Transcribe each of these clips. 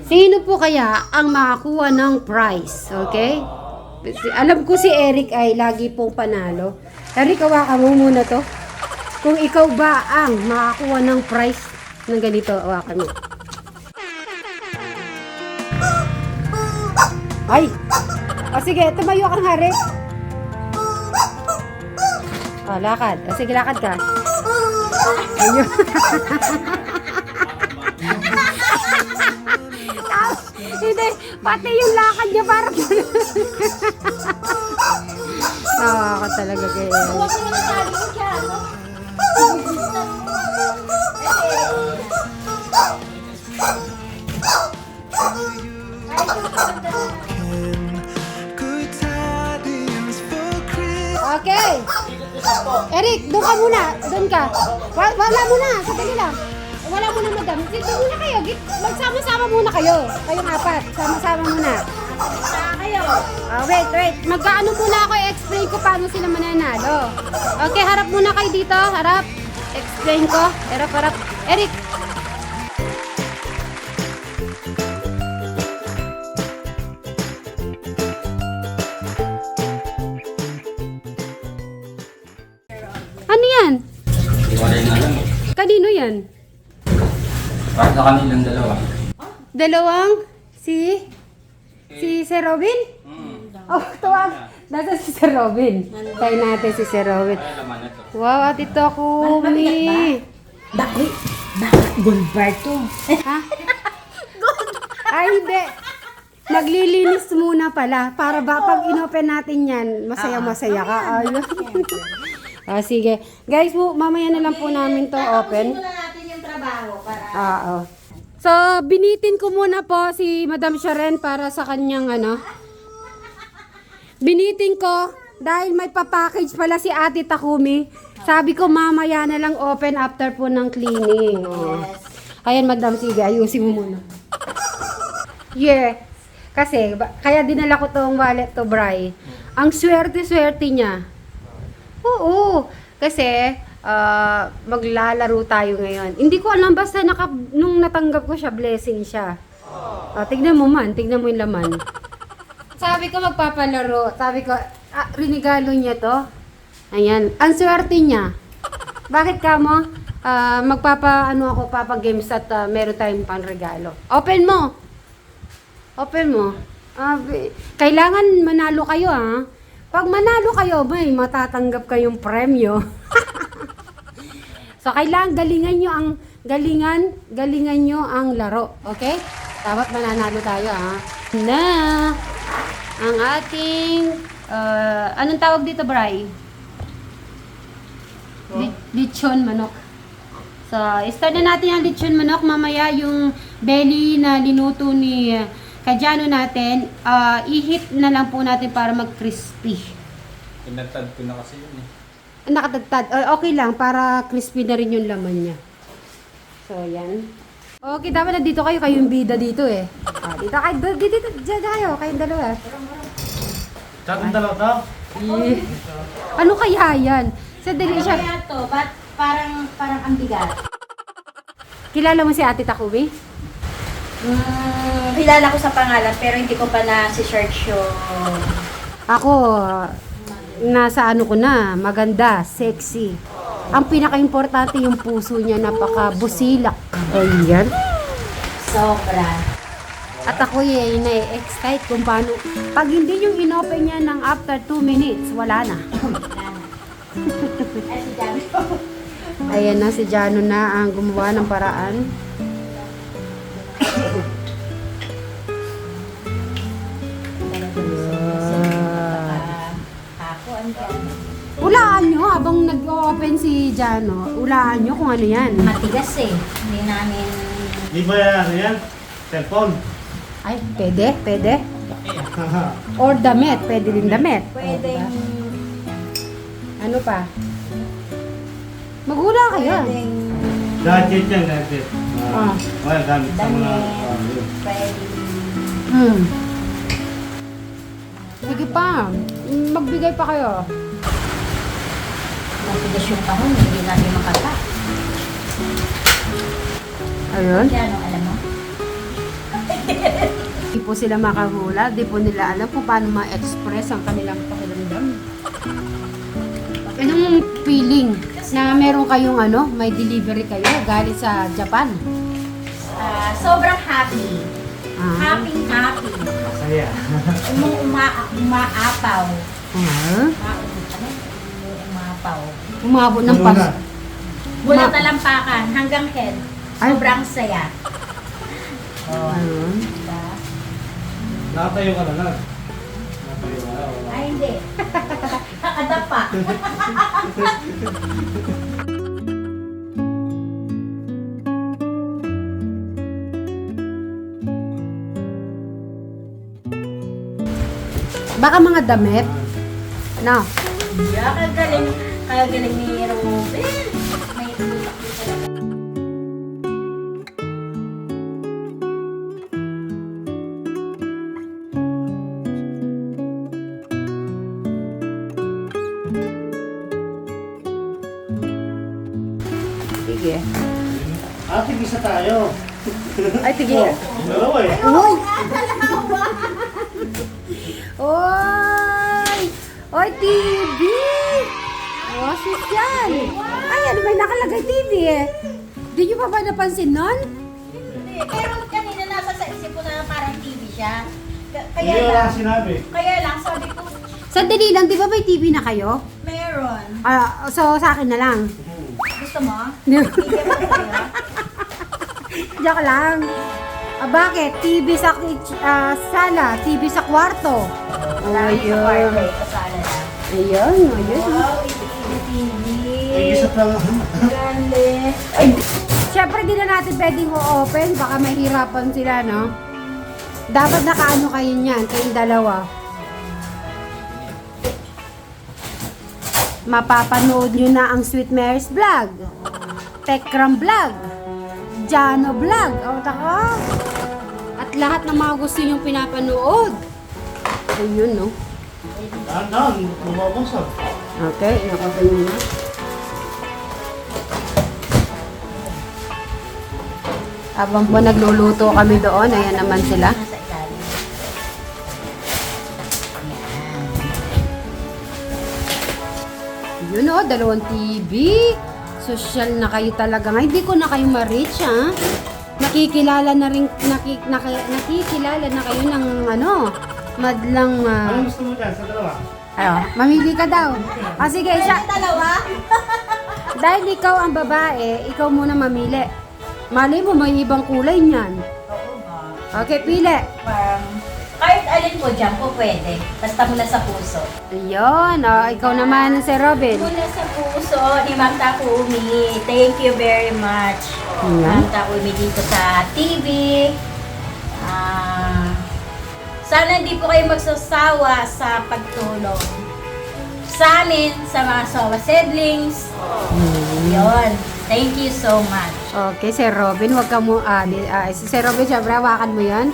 Sino po kaya ang makakuha ng prize? Okay? Alam ko si Eric ay lagi pong panalo. Eric, hawakan mo muna to. Kung ikaw ba ang makakuha ng prize ng ganito, hawakan mo. Ay! O sige, tumayo kang hari. O, lakad. O sige, lakad ka. Ayun. Hindi, pati yung lakad niya parang tawa ako talaga kayo. Okay. Eric, doon ka muna. Doon ka. Wala muna. Sadali lang. Wala muna, madam. Dito muna kayo. Magsama-sama muna kayo. Kayong apat. Sama-sama muna. Wait. Magkaano muna ako i-explain ko paano sila mananalo. Okay, harap muna kayo dito. Harap. Explain ko. Harap. Eric. Ano yan? Hindi ko rin alam eh. Kanino yan? Para sa kanilang dalawa. Dalawang si Sir Robin? Oh, tuwag. Nasa si Sir Robin. Tayo natin si Sir Robin. Kaya naman ito. Wow, Ate Takumi. Bakit gold bar to? Ha? Ay, hindi. Naglilinis muna pala. Para ba pag inopen natin yan, masaya-masaya ka. Ayun. Sige. Guys, mamaya na lang po namin to open. Simulan natin yung trabaho para... Oo. So, binitin ko muna po si Madam Sharon para sa kanyang Binitin ko dahil may papackage pala si Ate Takumi. Sabi ko mamaya na lang open after po ng cleaning. Oh. Ayan, Madam, sige, ayusin mo muna. Yeah. Kasi, kaya dinala ko tong wallet to Bri. Ang swerte-swerte niya. Oo. Kasi, maglalaro tayo ngayon. Hindi ko alam, basta nung natanggap ko siya, blessing siya. Tignan mo yung laman. Sabi ko magpapalaro. Sabi ko, rinigalo niya to. Ayan. Ang swerte niya. Bakit ka mo? Papa-games at meron tayong panregalo. Open mo. Kailangan manalo kayo, ha? Pag manalo kayo, may matatanggap kayong premyo. So, kailangan galingan nyo ang laro. Okay? Dapat mananalo tayo, ha? Na ang ating anong tawag dito, Bri? Lechon manok. So, start na natin ang lechon manok. Mamaya yung belly na linuto ni Kajano natin, i-heat na lang po natin para mag-crispy. Pinatad ko na kasi yun eh. Nakatagtad. Okay lang, para crispy na rin yung laman niya. So, yan. Okay, dapat na dito kayo. Kayong bida dito eh. Dito kayo. Kayong dalawa. Tsaka dalawa to? Ano kaya yan? Sa dali siya. Kaya to, ba't parang ang bigat? Kilala mo si Ate Takumi? Kilala ko sa pangalan pero hindi ko pa na-search yung... Ako, nasa ko na, maganda, sexy. Ang pinaka-importante yung puso niya, napaka-busilak. Ayan. Sobra. At ako na-excite kung paano. Pag hindi yung inopen niya ng after 2 minutes, wala na. Ay, si Jami. Ayan na, si Jano na ang gumawa ng paraan. Ulaan nyo habang nag-open si Jano. Ulaan nyo kung ano yan. Matigas eh. Hindi namin... Di ba yan? Cellphone? Ay, pwede. Or damit, pwede din damit. Pwedeng... Ano pa? Magula kayo. Pwedeng... Gadget yan, gadget. Ah. Well, gamit sa mga... Damit. Pwedeng... Sige pa. Magbigay pa kayo. Matigas yung kahon. Hindi namin makata. Ayun. Kaya ano, alam mo? Di po sila makahula, di po nila alam kung paano ma-express ang kanilang pakiramdam. Anong feeling na meron kayong may delivery kayo galing sa Japan? Sobrang happy. Ah. Happy. Masaya. Umaapaw. Ah? Umaapaw. Umabot ng Muna. Mula talampakan hanggang head. Ay. Sobrang saya. Ayun. Diba? Nakatayo ka na lang. Nakatayo ka na. Wala. Ay, hindi. Nakadapa. Baka mga damit? No. Kagaling ni Ruben. May utak din talaga. Sige. Ate, isa tayo. Ay, sige. Dalawa eh. Uy! Oy! Oy, TV! Oh, sosyal! Ay, ano may nakalagay TV eh? Di nyo pa ba napansin nun? Hindi. Pero kanina nasa sa isip ko na parang TV siya. Hindi wala sinabi. Kaya lang, sabi ko, Sandali lang, di ba may TV na kayo? meron. So, sa akin na lang. Gusto mo? Joke Bigyan ko sa'yo. lang. Bakit? TV sa sala, TV sa kwarto. Marami sa party. Kasala na. Ayun, ayun. Wow, TV. Ay, isa lang. Ganda. Ay, syempre di na natin pwedeng o-open, baka mahirapan sila, no? Dapat nakaano kayo niyan, kayong dalawa. Mapapanood nyo na ang Sweet Mary's Vlog, Tekram Vlog, Jano Vlog, o taka. At lahat ng mga gusto nyong pinapanood. Ayun, no? Dahan, lumabasag. Okay, nakapay nyo na. Habang po nagluluto kami doon, ayan naman sila. Nasa ilalim. Yun o, dalawang TV. Social na kayo talaga. Nga, hindi ko na kayo ma-reach, ha? Nakikilala na rin, nakikilala na kayo ng madlang, Anong gusto mo dyan sa dalawa? mamili ka daw. Sige, siya, Pwede dalawa? dahil ikaw ang babae, ikaw muna mamili. Mali mo, may ibang kulay niyan. Oo nga. Okay, pili. Parang, kahit alin po dyan po pwede. Basta mula sa puso. Ayun, ikaw naman si Robin. Mula sa puso ni Ma'am Takumi. Thank you very much. Ayan. Ma'am Takumi dito sa TV. Sana hindi po kayo magsasawa sa pagtulong sa amin, sa mga Sawa siblings. Yun. Thank you so much. Okay, si Robin, wag ka mo, si Robin, syempre, hawakan mo yan.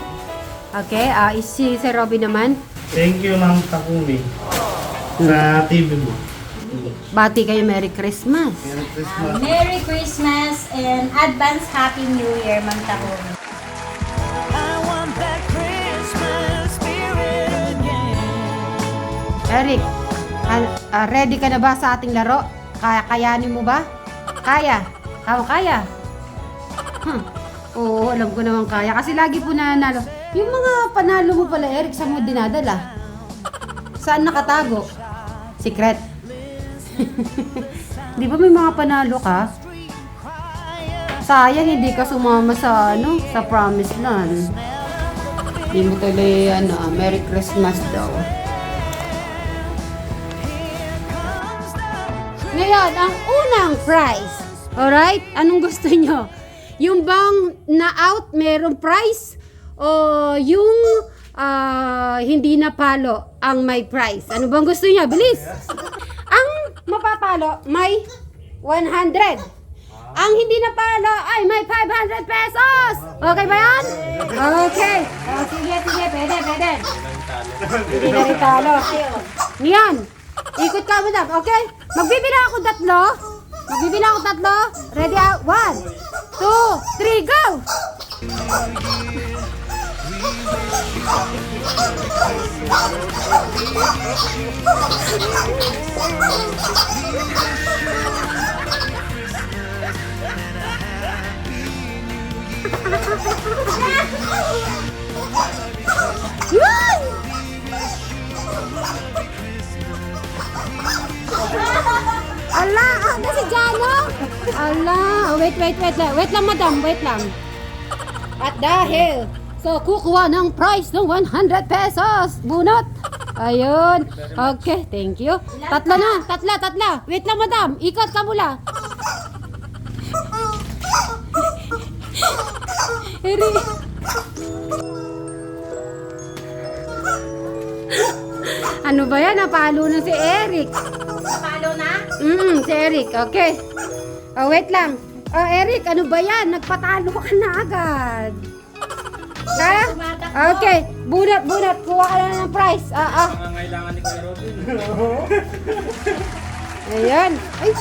Okay, si Robin naman, Thank you, Ma'am Takumi. Sa TV mo. bati kayo Merry Christmas. Merry Christmas. Merry Christmas and advance Happy New Year, Ma'am Takumi. Eric, ready ka na ba sa ating laro? Kayanin mo ba? Kaya? Kaya? Oo, alam ko naman kaya. Kasi lagi po nanalo. Yung mga panalo mo pala, Eric, saan mo dinadala? Saan nakatago? Secret. Di ba may mga panalo ka? Sayang hindi ka sumama sa sa Promised Land. Hindi mo tuloy Merry Christmas daw. Ngayon, ang unang prize. Alright? Anong gusto nyo? Yung bang na-out, merong prize? O yung hindi napalo ang may prize? Ano bang gusto nyo? Bilis! Ang mapapalo, may 100. Ang hindi napalo ay may 500 pesos! Okay ba yan? Okay. Sige. Pwede. Hindi na rin talo. Ngayon, ikot ka, madam. Okay? Magbibilang ako tatlo. Ready? 1, 2, 3, go! Yun! Ala, na si Jano. Ala, wait lang. Wait lang, madam. Wait lang. At dahil, so kukuha ng price ng 100 pesos. Bunot. Ayun. Okay, thank you. Tatlo na. Tatla. Wait lang, madam. Ikot ka mula. Eri. Ano ba yan? Napalo na si Eric. Palo na? Si Eric. Okay. Oh, wait lang. Oh, Eric, ano ba yan? Nagpatalo ka na agad. Ha? Okay. Bunot. Kuha ka na ng prize. Nangangailangan ni Kuya Robin. Ayan. Ay.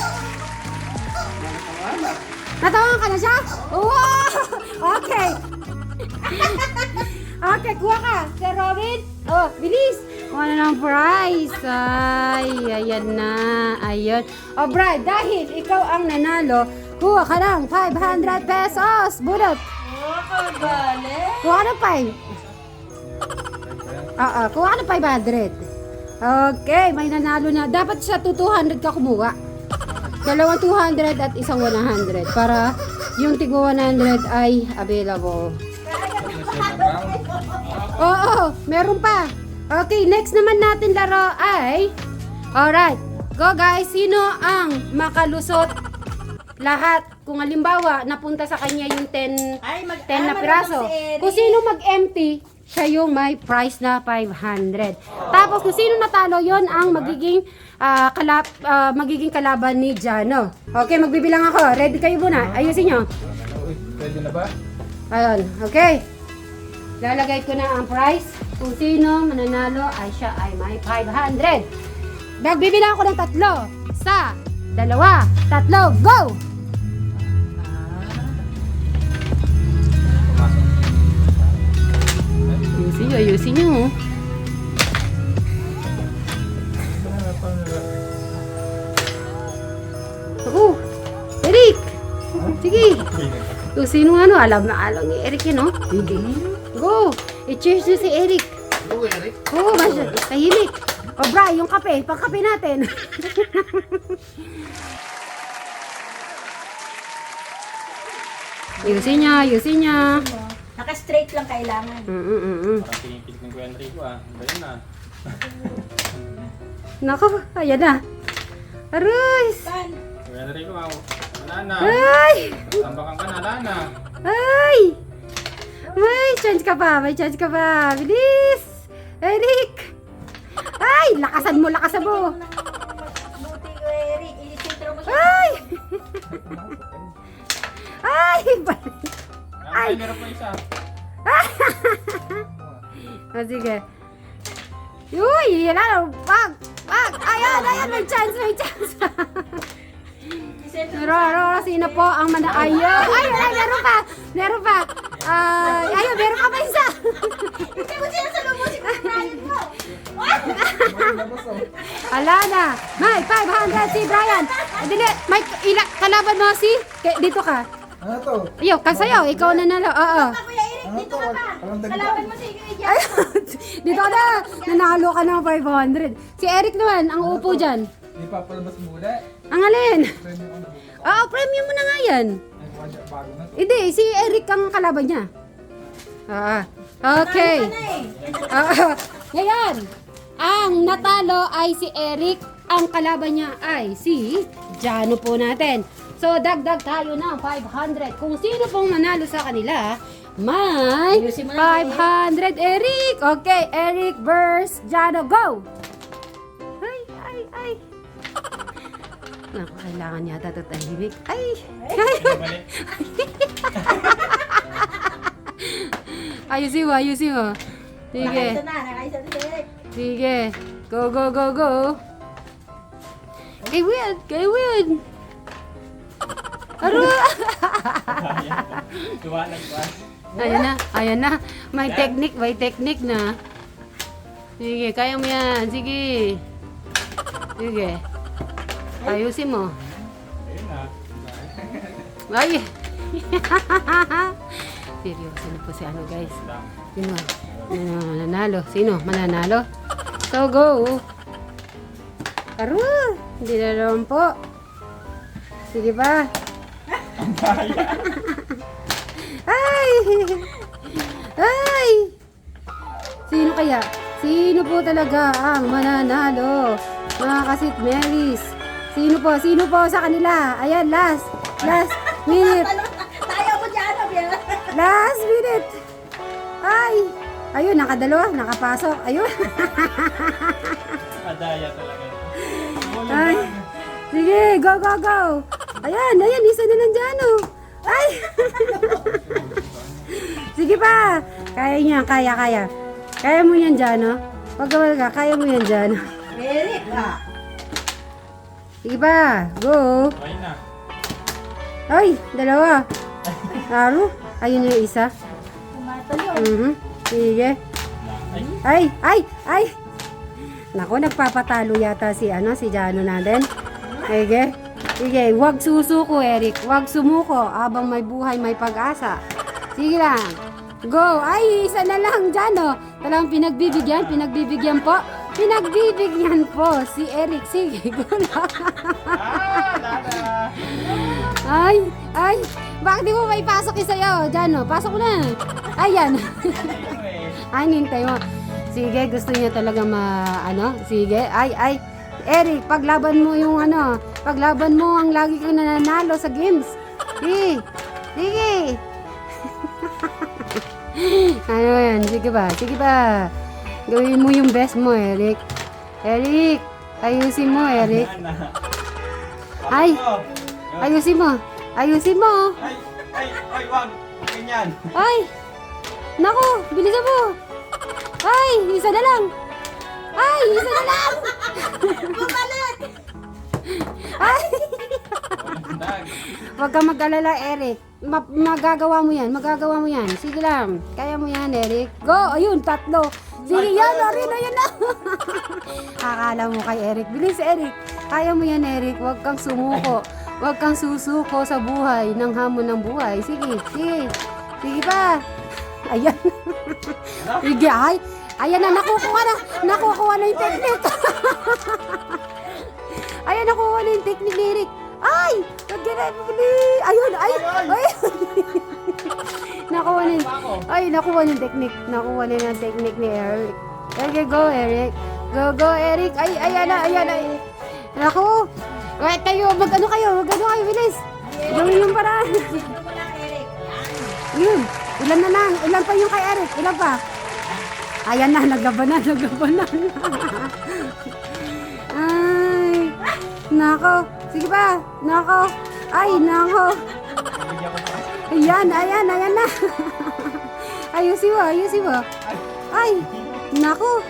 Natawa ka na siya? Wow! Okay. Okay, kuha ka. Sir Robin. Oh, bilis. Kuha na ng prize. Ay, ayan na. Ayun. Oh, Brad, dahil ikaw ang nanalo, kuha ka ng 500 pesos. Bunot. Oh, kagalit. Kuha ka ng 5. Kuha ka ng 500. Okay, may nanalo na. Dapat siya 200 ka kumuha. Dalawang 200 at isang 100 para yung tigo 100 ay available. Oo, meron pa. Okay, next naman natin laro ay alright, go guys. Sino ang makalusot lahat? Kung halimbawa napunta sa kanya yung 10 na piraso. Kung sino mag-empty, siya yung may price na 500. Tapos kung sino natalo, yon ang magiging magiging kalaban ni Jano. Okay, magbibilang ako. Ready kayo muna? Ayusin nyo. Pwede na ba? Ayun, okay. Lalagay ko na ang price. Kung sino mananalo ay siya ay may 500. Magbibilang ako ng 3. 1, 2, 3, go! Ayusin nyo. Eric! Sige. Kung sino alam na alam ni Eric yun, no? Go! I-cheers nyo si Eric. Go, Eric. Oo, tahimik. O, Bri, yung kape. Pangkape natin. Ayusin niya. Naka-straight lang kailangan. Parang pinipilit ng Kuya Enrico Ganyan na. Nako, ayan na. Aray! Saan? Kuya Enrico, wala na. Ay! Tambakan ka na, wala na. Ay! May chance ka pa. Bilis! Eric! Ay! Lakasan mo. Buti ko, Eric. Inisintro mo siya. Ay! Ay! Ay, meron pa isa. Sige. Uy! Yan na. Pag! Ayan! May chance. Sino po ang ayun! Meron pa! Ayun, meron ka pa isa! Hindi mo siya sa lumo si Brian mo. Ala na! May 500 si Brian! Dili, may kalaban mo si... Dito ka. Ano to? Ayaw, kasayaw, ikaw na nalo. Oo. Kuya Eric, dito ka pa. Kalaban mo si Kuya Ay, dito ka na. Nanalo ka ng 500. Si Eric naman, ang upo dyan. Hindi pa palabas muna. Ang alin? Premium ano? Oo, premium mo na nga yan. Ay, bago na to. Hindi, si Eric ang kalaban niya. Okay. Ngayon, ang natalo ay si Eric. Ang kalaban niya ay si Jano po natin. So, dagdag tayo ng 500. Kung sino pong manalo sa kanila, may 500. Eric! Okay, Eric versus Jano. Go! Ay. Naku, kailangan yata ito tahimik. Ay! Ayusin mo. Sige. Nakaisa na si Eric. Sige. Go. Kay Will. Aro! Tuwanan pa. Ayan na. May technique na. Sige, kaya mo yan. Sige. Sige. Ayusin mo. Ayun na. Ay! Seryoso na po si ano guys. Sino? Mananalo. Sino? Mananalo? So go! Aru! Hindi na naman po. Sige ba? Ay! Ay! Sino kaya? Sino po talaga ang mananalo? Mga kasit Marys. Sino po sa kanila? Ayan, last minute. Tayo mo dyan, Abel. Last minute. Ay! Ayun, nakapasok. Ayun. Adaya talaga. Ay. Sige, go. Ayan, isa na lang dyan, oh. Ay! Sige pa. Kaya niya, kaya. Kaya mo yan dyan, oh. Wag ka, kaya mo yan dyan. Eric, Sige pa, go. Ayun na. Ay, dalawa. Laro. Ayun yung isa. Tumatalo. Sige. Ay. Ay! Naku, nagpapatalo yata si Jano natin. Sige, wag susuko, Eric. Wag sumuko. Abang may buhay, may pag-asa. Sige lang. Go! Ay, isa na lang, Jano. Talagang pinagbibigyan po. Pinagbibigyan po si Eric. Sige, go lang. Lada. Ay! Bakit di mo may pasok sa'yo, Jano? Pasok mo na. Ayan. Ay, nintay mo. Sige, gusto niya talaga sige. Ay. Eric, paglaban mo ang lagi kang nananalo sa games. Sige. Ano yan? Sige ba? Gawin mo yung best mo, Eric. Eric, ayusin mo, Eric. Ay, ayusin mo. Ay, wag. Ganyan. Ay! Naku, bilisan mo! Ay, isa na lang! Bumalik! Ay! Dag. Huwag kang mag-alala, Eric. Magagawa mo yan. Sige lang. Kaya mo yan, Eric. Go! Ayun, 3. Sige, yan na. Akala mo kay Eric. Bilis, Eric. Kaya mo yan, Eric. Huwag kang sumuko. Huwag kang susuko sa buhay, ng hamon ng buhay. Sige. Sige pa. Ayan. Sige, ay. Ayan na, nakukuha na yung technique. Ayan, nakukuha na yung technique ni Eric. Ay! Ayun, ay! Nakuha na yung technique. Nakuha na yung technique ni Eric. Okay, go, Eric. Go, Eric. Ay, ayan na. Naku! Wait, mag-ano kayo, bilis. Gawin yung paraan. Ito mo lang, Eric. Yun, ilan na lang. Ilan pa yung kay Eric? Ilan pa? Ayan na, naglabanan. Ay, nako. Sige pa, nako. Ay, nako. Ayan na. Ayusin mo. Ay, nako.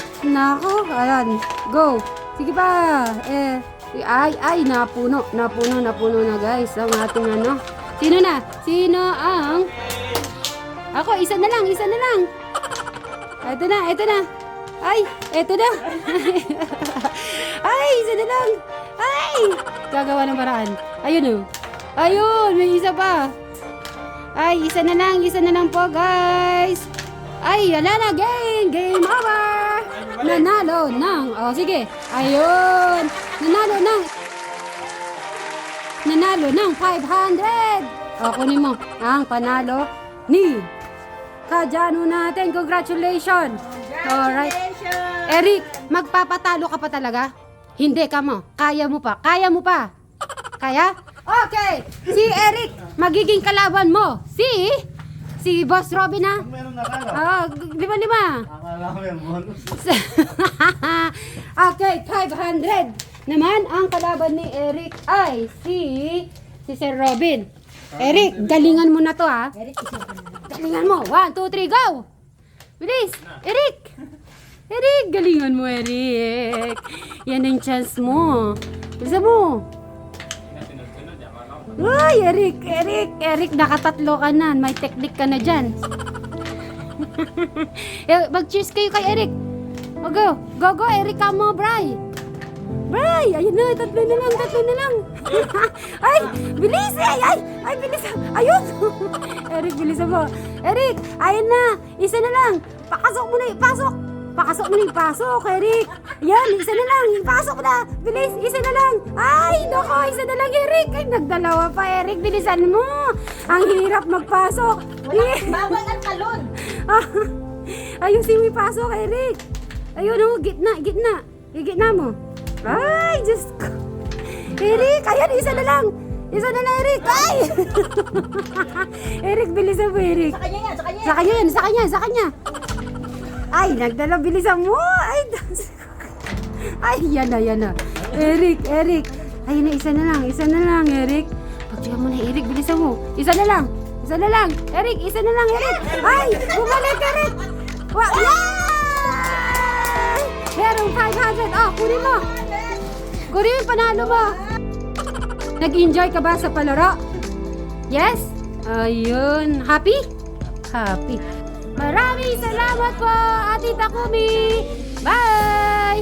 Ayan, go. Sige pa. Ay, napuno na guys ang ating ano. Sino ang? Ako, isa na lang. Ito na. Ay, ito na. Ay, isa na lang. Ay, gagawa ng paraan. Ayun, may isa pa. Ay, isa na lang po, guys. Ay, wala na, game over. Nanalo ng, sige. Ayun. Nanalo ng 500. Kunin mo ang panalo ni Kajano natin. Congratulations. Alright. Eric, magpapatalo ka pa talaga? Hindi ka mo. Kaya mo pa. Kaya? Okay. Si Eric, magiging kalaban mo. Si Boss Robin na. Kung meron nakala. 5. Akala ko yung bonus. Okay, 500. Naman, ang kalaban ni Eric ay si Sir Robin. Eric, galingan mo na to, ha? Galingan mo. 1, 2, 3, go! Bilis! Eric, galingan mo, Eric. Yan ang chance mo. Bisa mo. Sunod-sunod. Yaman ako. Ay, Eric, nakatatlo ka na. May technique ka na dyan. Mag-cheers kayo kay Eric. Go, go, go, Eric, come mo, Bray. Bray, ayun na, tatlo na lang. Ay, bilis eh, ay, bilis. Ayun. Eric, bilis mo. Eric, ayun na, isa na lang. Pakasok mo na, ipasok, Eric. Yan, isa na lang, ipasok na. Bilis, isa na lang. Ay, nako, isa na lang, Eric. Ay, nagdalawa pa, Eric, bilisan mo. Ang hirap magpasok. Bawal ang talon. Ayusin mo ipasok, Eric. Ayun, oh, gitna. Gitna mo. Ay, Diyos ko. Eric, ayan, isa na lang, Eric. Ay! Eric, bilisan mo, Eric. Sa kanya yan, sa kanya. Sa kanya. Ay, nagdala, bilisan mo. Ay, yan na. Eric. Ayun na, isa na lang, Eric. Pagtiyan mo na, Eric, bilisan mo. Isa na lang. Eric, isa na lang, Eric. Ay, bumalik, Eric. Yay! Merong 500. Oh, kunin mo, panalo mo. Nag-enjoy ka ba sa palaro? Yes? Ayun. Happy? Maraming salamat po, Ate Takumi. Bye!